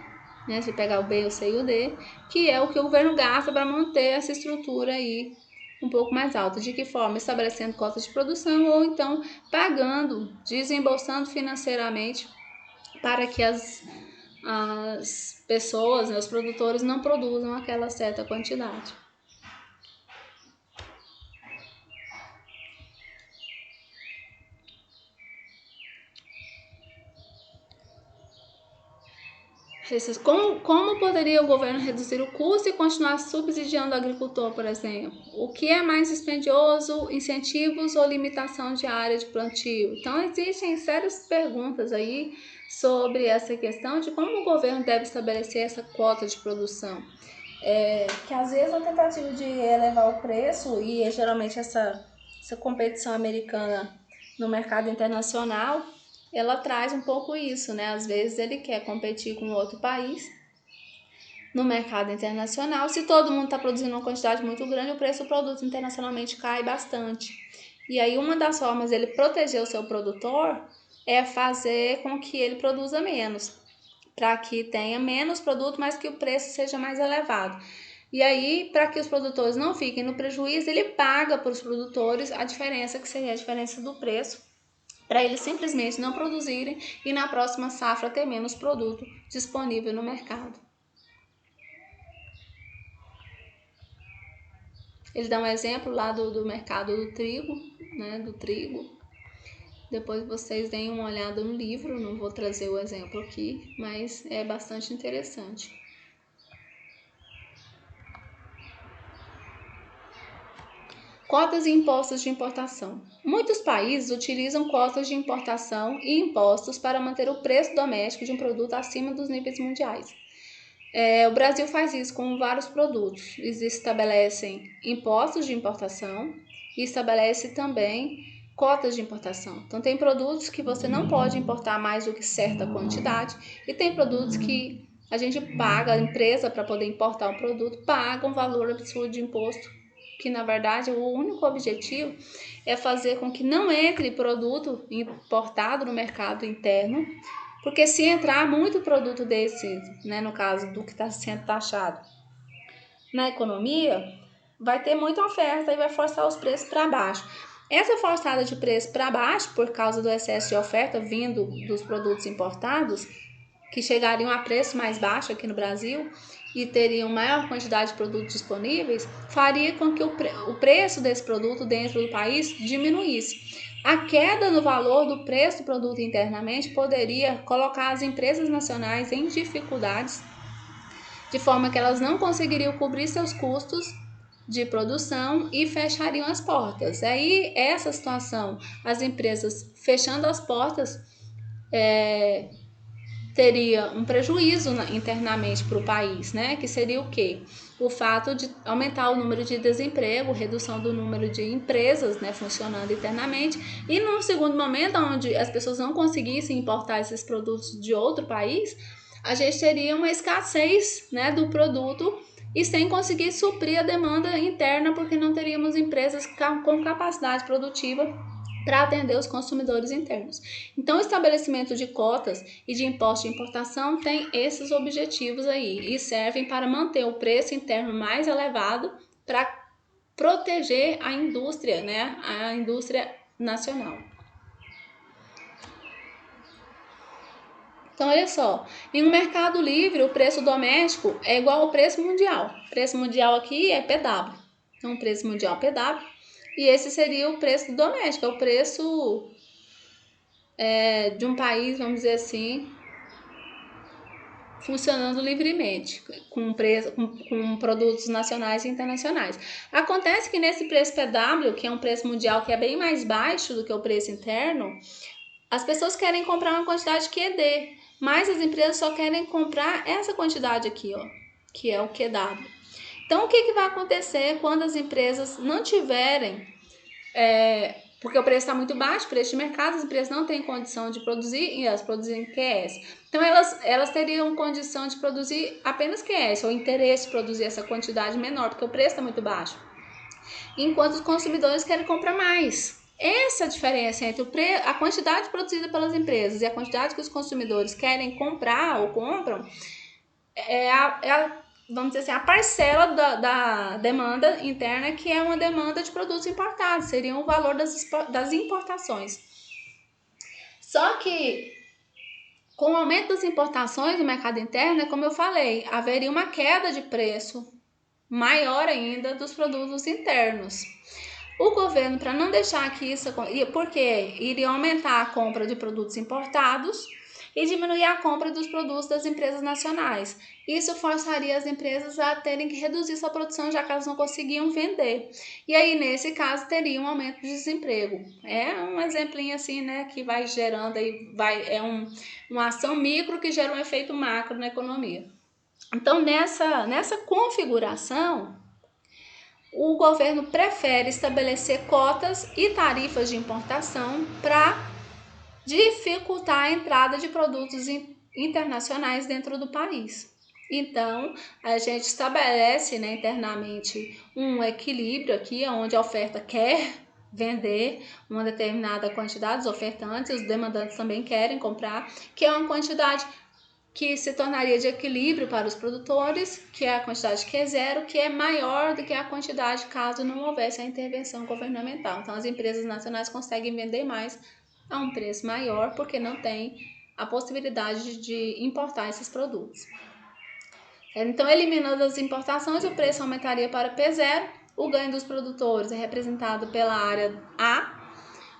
né? Se pegar o B, o C e o D, que é o que o governo gasta para manter essa estrutura aí um pouco mais alta. De que forma? Estabelecendo cotas de produção ou então pagando, desembolsando financeiramente para que as pessoas, né, os produtores não produzam aquela certa quantidade. Como poderia o governo reduzir o custo e continuar subsidiando o agricultor, por exemplo? O que é mais dispendioso, incentivos ou limitação de área de plantio? Então, existem sérias perguntas aí sobre essa questão de como o governo deve estabelecer essa quota de produção. Que às vezes a tentativa de elevar o preço e geralmente essa competição americana no mercado internacional, ela traz um pouco isso, né? Às vezes ele quer competir com outro país no mercado internacional. Se todo mundo está produzindo uma quantidade muito grande, o preço do produto internacionalmente cai bastante. E aí uma das formas dele proteger o seu produtor é fazer com que ele produza menos, para que tenha menos produto, mas que o preço seja mais elevado. E aí, para que os produtores não fiquem no prejuízo, ele paga para os produtores a diferença, que seria a diferença do preço, para eles simplesmente não produzirem e na próxima safra ter menos produto disponível no mercado. Ele dá um exemplo lá do mercado do trigo, né, do trigo. Depois vocês deem uma olhada no livro, não vou trazer o exemplo aqui, mas é bastante interessante. Cotas e impostos de importação. Muitos países utilizam cotas de importação e impostos para manter o preço doméstico de um produto acima dos níveis mundiais. O Brasil faz isso com vários produtos. Eles estabelecem impostos de importação e estabelece também cotas de importação. Então, tem produtos que você não pode importar mais do que certa quantidade e tem produtos que a gente paga, a empresa, para poder importar um produto, paga um valor absurdo de imposto, que na verdade o único objetivo é fazer com que não entre produto importado no mercado interno, porque se entrar muito produto desse, né, no caso do que está sendo taxado na economia, vai ter muita oferta e vai forçar os preços para baixo. Essa forçada de preço para baixo, por causa do excesso de oferta vindo dos produtos importados, que chegariam a preço mais baixo aqui no Brasil e teriam maior quantidade de produtos disponíveis, faria com que o preço desse produto dentro do país diminuísse. A queda no valor do preço do produto internamente poderia colocar as empresas nacionais em dificuldades, de forma que elas não conseguiriam cobrir seus custos de produção e fechariam as portas. Aí, essa situação, as empresas fechando as portas, teria um prejuízo internamente para o país, né? Que seria o quê? O fato de aumentar o número de desemprego, redução do número de empresas, né, funcionando internamente, e num segundo momento, onde as pessoas não conseguissem importar esses produtos de outro país, a gente teria uma escassez, né, do produto e sem conseguir suprir a demanda interna, porque não teríamos empresas com capacidade produtiva para atender os consumidores internos. Então, o estabelecimento de cotas e de imposto de importação tem esses objetivos aí e servem para manter o preço interno mais elevado para proteger a indústria, né? A indústria nacional. Então, olha só, em um mercado livre, o preço doméstico é igual ao preço mundial. O preço mundial aqui é PW. Então, o preço mundial PW. E esse seria o preço doméstico, é o preço de um país, vamos dizer assim, funcionando livremente, com produtos nacionais e internacionais. Acontece que nesse preço PW, que é um preço mundial que é bem mais baixo do que o preço interno, as pessoas querem comprar uma quantidade QD, mas as empresas só querem comprar essa quantidade aqui, ó, que é o QW. Então, o que vai acontecer quando as empresas não tiverem, porque o preço está muito baixo, preço de mercado, as empresas não têm condição de produzir e elas produzem QS. Então, elas teriam condição de produzir apenas QS, ou interesse de produzir essa quantidade menor, porque o preço está muito baixo. Enquanto os consumidores querem comprar mais. Essa diferença entre a quantidade produzida pelas empresas e a quantidade que os consumidores querem comprar ou compram vamos dizer assim, a parcela da demanda interna, que é uma demanda de produtos importados, seria o valor das importações. Só que com o aumento das importações no mercado interno, como eu falei, haveria uma queda de preço maior ainda dos produtos internos. O governo, para não deixar que isso, porque iria aumentar a compra de produtos importados e diminuir a compra dos produtos das empresas nacionais. Isso forçaria as empresas a terem que reduzir sua produção, já que elas não conseguiam vender. E aí, nesse caso, teria um aumento de desemprego. É um exemplinho assim, né, que vai gerando aí, uma ação micro que gera um efeito macro na economia. Então, nessa configuração, o governo prefere estabelecer cotas e tarifas de importação para dificultar a entrada de produtos internacionais dentro do país. Então, a gente estabelece, né, internamente um equilíbrio aqui, onde a oferta quer vender uma determinada quantidade, os ofertantes, os demandantes também querem comprar, que é uma quantidade que se tornaria de equilíbrio para os produtores, que é a quantidade que é zero, que é maior do que a quantidade caso não houvesse a intervenção governamental. Então, as empresas nacionais conseguem vender mais a um preço maior, porque não tem a possibilidade de importar esses produtos. Então, eliminando as importações, o preço aumentaria para P0. O ganho dos produtores é representado pela área A,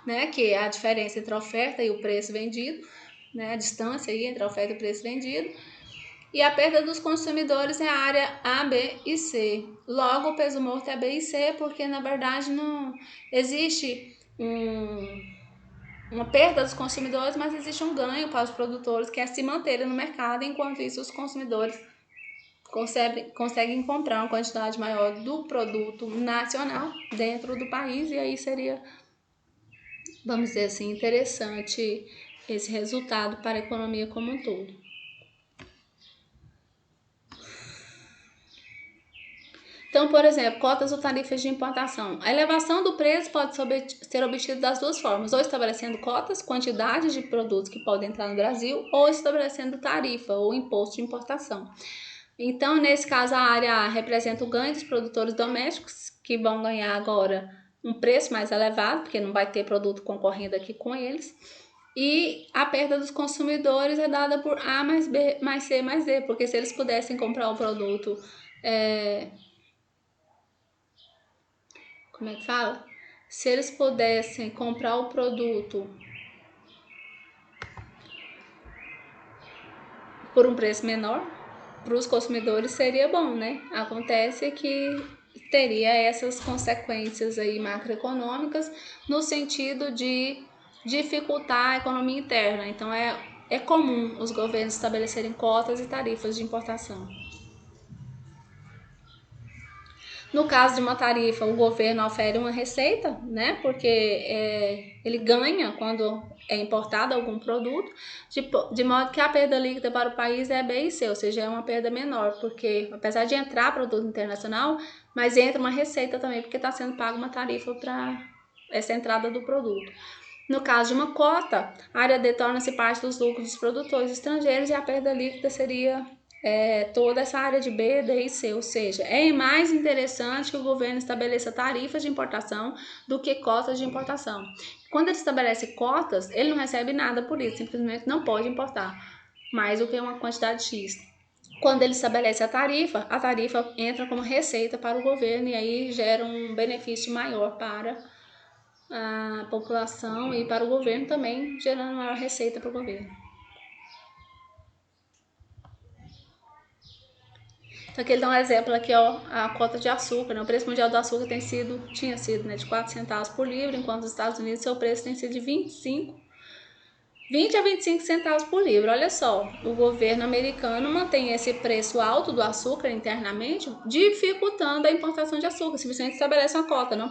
né, que é a diferença entre a oferta e o preço vendido, né, a distância aí entre a oferta e o preço vendido. E a perda dos consumidores é a área A, B e C. Logo, o peso morto é B e C, porque na verdade não existe uma perda dos consumidores, mas existe um ganho para os produtores, que é se manterem no mercado, enquanto isso os consumidores conseguem comprar uma quantidade maior do produto nacional dentro do país, e aí seria, vamos dizer assim, interessante esse resultado para a economia como um todo. Então, por exemplo, cotas ou tarifas de importação. A elevação do preço pode ser obtida das duas formas, ou estabelecendo cotas, quantidades de produtos que podem entrar no Brasil, ou estabelecendo tarifa ou imposto de importação. Então, nesse caso, a área A representa o ganho dos produtores domésticos, que vão ganhar agora um preço mais elevado, porque não vai ter produto concorrendo aqui com eles. E a perda dos consumidores é dada por A mais B mais C mais D, porque se eles pudessem comprar o produto... Como é que fala? Se eles pudessem comprar o produto por um preço menor, para os consumidores seria bom, né? Acontece que teria essas consequências aí macroeconômicas no sentido de dificultar a economia interna. Então é comum os governos estabelecerem cotas e tarifas de importação. No caso de uma tarifa, o governo ofere uma receita, né? Porque ele ganha quando é importado algum produto, de modo que a perda líquida para o país é B e C, ou seja, é uma perda menor, porque apesar de entrar produto internacional, mas entra uma receita também, porque está sendo paga uma tarifa para essa entrada do produto. No caso de uma cota, a área D torna-se parte dos lucros dos produtores estrangeiros e a perda líquida seria toda essa área de B, D e C, ou seja, é mais interessante que o governo estabeleça tarifas de importação do que cotas de importação. Quando ele estabelece cotas, ele não recebe nada por isso, simplesmente não pode importar mais do que uma quantidade X. Quando ele estabelece a tarifa entra como receita para o governo e aí gera um benefício maior para a população e para o governo também, gerando maior receita para o governo. Então aqui ele dá um exemplo aqui, ó, a cota de açúcar, né? O preço mundial do açúcar tinha sido, né, de 4 centavos por livro, enquanto nos Estados Unidos seu preço tem sido de 20 a 25 centavos por livro. Olha só, o governo americano mantém esse preço alto do açúcar internamente, dificultando a importação de açúcar. Simplesmente estabelece uma cota, não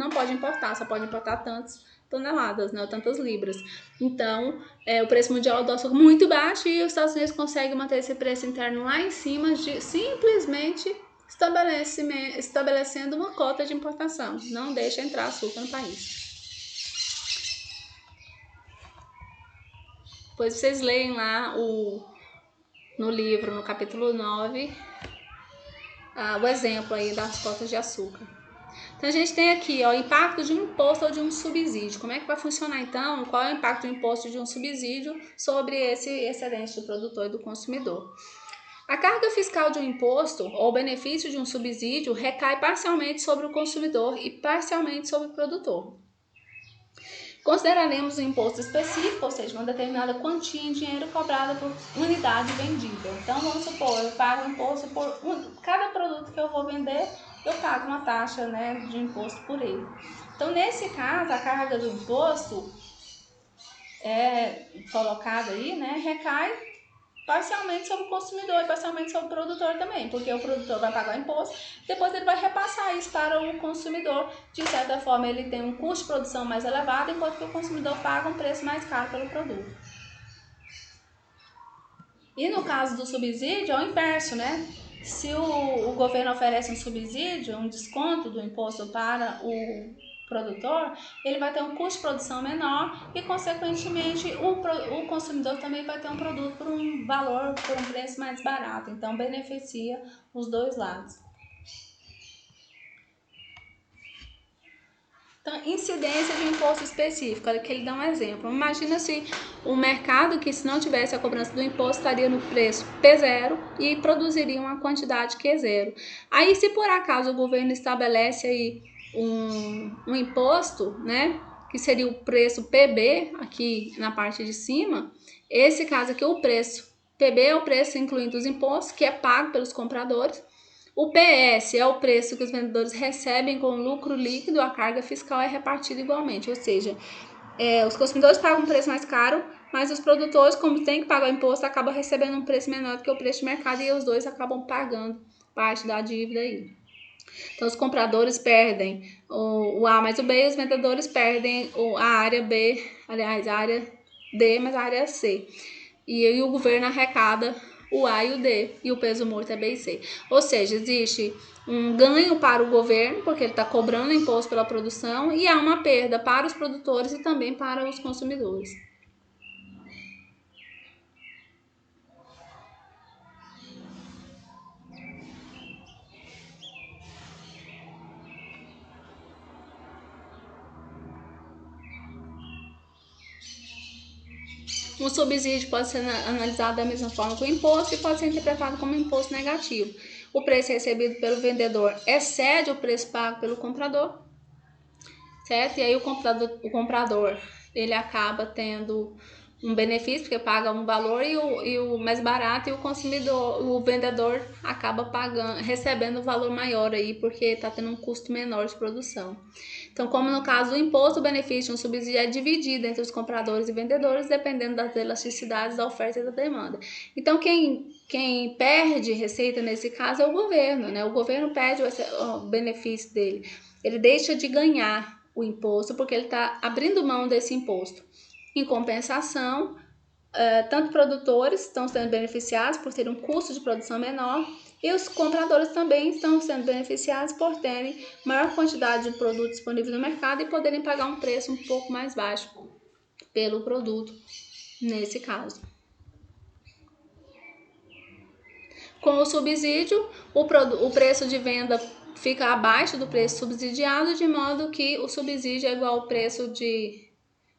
pode importar, só pode importar tantas toneladas, né, tantas libras. Então, o preço mundial do açúcar muito baixo e os Estados Unidos conseguem manter esse preço interno lá em cima, simplesmente estabelecendo uma cota de importação. Não deixa entrar açúcar no país. Depois vocês leem lá no livro, no capítulo 9, o exemplo aí das cotas de açúcar. Então a gente tem aqui, ó, o impacto de um imposto ou de um subsídio. Como é que vai funcionar então? Qual é o impacto do imposto e de um subsídio sobre esse excedente do produtor e do consumidor? A carga fiscal de um imposto ou benefício de um subsídio recai parcialmente sobre o consumidor e parcialmente sobre o produtor. Consideraremos um imposto específico, ou seja, uma determinada quantia em dinheiro cobrada por unidade vendida. Então, vamos supor, eu pago um imposto por cada produto que eu vou vender, eu pago uma taxa, né, de imposto por ele. Então, nesse caso, a carga do imposto colocada aí, né, recai parcialmente sobre o consumidor e parcialmente sobre o produtor também, porque o produtor vai pagar o imposto, depois ele vai repassar isso para o consumidor. De certa forma, ele tem um custo de produção mais elevado, enquanto que o consumidor paga um preço mais caro pelo produto. E no caso do subsídio, é o inverso, né? Se o governo oferece um subsídio, um desconto do imposto para o produtor, ele vai ter um custo de produção menor e, consequentemente, o consumidor também vai ter um produto por um valor, por um preço mais barato. Então, beneficia os dois lados. Então, incidência de imposto específico, olha que ele dá um exemplo. Imagina se o mercado que, se não tivesse a cobrança do imposto, estaria no preço P0 e produziria uma quantidade Q0. Aí, se por acaso o governo estabelece aí um imposto, né, que seria o preço PB, aqui na parte de cima, esse caso aqui, o preço PB é o preço incluindo os impostos, que é pago pelos compradores. O PS é o preço que os vendedores recebem com lucro líquido, a carga fiscal é repartida igualmente, ou seja, os consumidores pagam um preço mais caro, mas os produtores, como tem que pagar o imposto, acabam recebendo um preço menor do que o preço de mercado e os dois acabam pagando parte da dívida aí. Então, os compradores perdem o A mais o B e os vendedores perdem a área B, aliás, a área D mais a área C. E aí o governo arrecada o A e o D, e o peso morto é B e C. Ou seja, existe um ganho para o governo, porque ele está cobrando imposto pela produção, e há uma perda para os produtores e também para os consumidores. Um subsídio pode ser analisado da mesma forma que o imposto e pode ser interpretado como imposto negativo. O preço recebido pelo vendedor excede o preço pago pelo comprador, certo? E aí o comprador ele acaba tendo um benefício, porque paga um valor e o mais barato, e o consumidor, o vendedor acaba pagando, recebendo um valor maior aí, porque está tendo um custo menor de produção. Então, como no caso do imposto, o benefício, um subsídio é dividido entre os compradores e vendedores, dependendo das elasticidades da oferta e da demanda. Então, quem perde receita nesse caso é o governo, né? O governo perde o benefício dele. Ele deixa de ganhar o imposto porque ele está abrindo mão desse imposto. Em compensação, tanto produtores estão sendo beneficiados por terem um custo de produção menor e os compradores também estão sendo beneficiados por terem maior quantidade de produto disponível no mercado e poderem pagar um preço um pouco mais baixo pelo produto, nesse caso. Com o subsídio, o preço de venda fica abaixo do preço subsidiado, de modo que o subsídio é igual ao preço de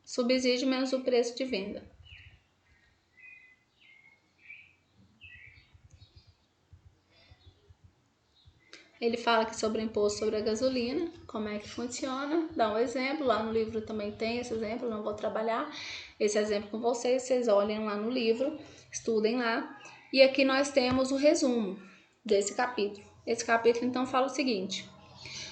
subsídio menos o preço de venda. Ele fala aqui sobre o imposto sobre a gasolina, como é que funciona, dá um exemplo, lá no livro também tem esse exemplo, não vou trabalhar esse exemplo com vocês, vocês olhem lá no livro, estudem lá. E aqui nós temos o resumo desse capítulo. Esse capítulo então fala o seguinte: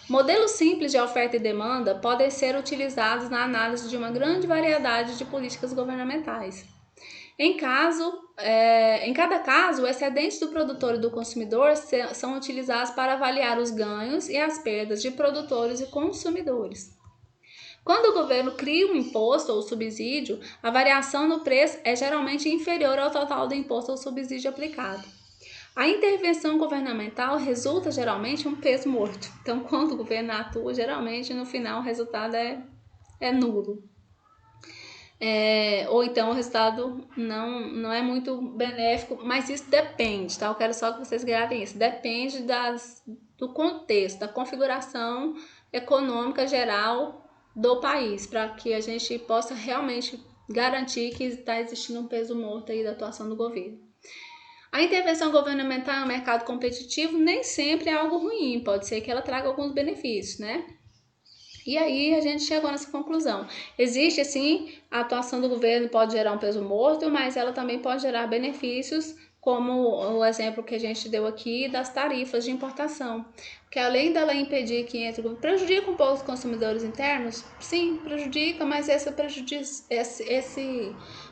modelos simples de oferta e demanda podem ser utilizados na análise de uma grande variedade de políticas governamentais. Em cada caso, o excedente do produtor e do consumidor são utilizados para avaliar os ganhos e as perdas de produtores e consumidores. Quando o governo cria um imposto ou subsídio, a variação no preço é geralmente inferior ao total do imposto ou subsídio aplicado. A intervenção governamental resulta geralmente em um peso morto. Então, quando o governo atua, geralmente no final o resultado é nulo. Ou então o resultado não é muito benéfico, mas isso depende, tá? Eu quero só que vocês gravem isso. Depende do contexto, da configuração econômica geral do país, para que a gente possa realmente garantir que está existindo um peso morto aí da atuação do governo. A intervenção governamental no mercado competitivo nem sempre é algo ruim, pode ser que ela traga alguns benefícios, né? E aí a gente chegou nessa conclusão. Existe, sim, a atuação do governo pode gerar um peso morto, mas ela também pode gerar benefícios, como o exemplo que a gente deu aqui das tarifas de importação. Porque além dela impedir que entre... Prejudica um pouco os consumidores internos? Sim, prejudica, mas esse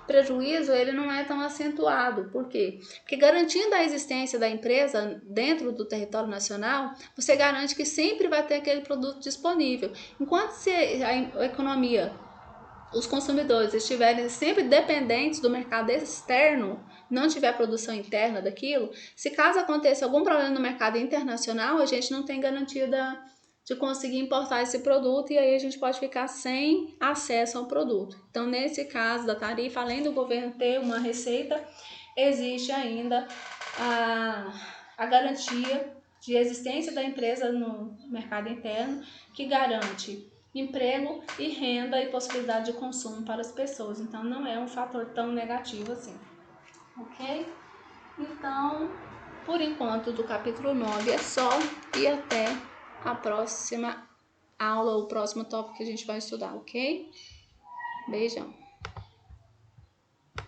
prejuízo ele não é tão acentuado. Por quê? Porque garantindo a existência da empresa dentro do território nacional, você garante que sempre vai ter aquele produto disponível. Enquanto a economia, os consumidores estiverem sempre dependentes do mercado externo, não tiver produção interna daquilo, se caso aconteça algum problema no mercado internacional, a gente não tem garantia de conseguir importar esse produto e aí a gente pode ficar sem acesso ao produto. Então, nesse caso da tarifa, além do governo ter uma receita, existe ainda a garantia de existência da empresa no mercado interno, que garante emprego e renda e possibilidade de consumo para as pessoas. Então, não é um fator tão negativo assim, ok? Então, por enquanto, do capítulo 9 é só, e até a próxima aula, o próximo tópico que a gente vai estudar, ok? Beijão!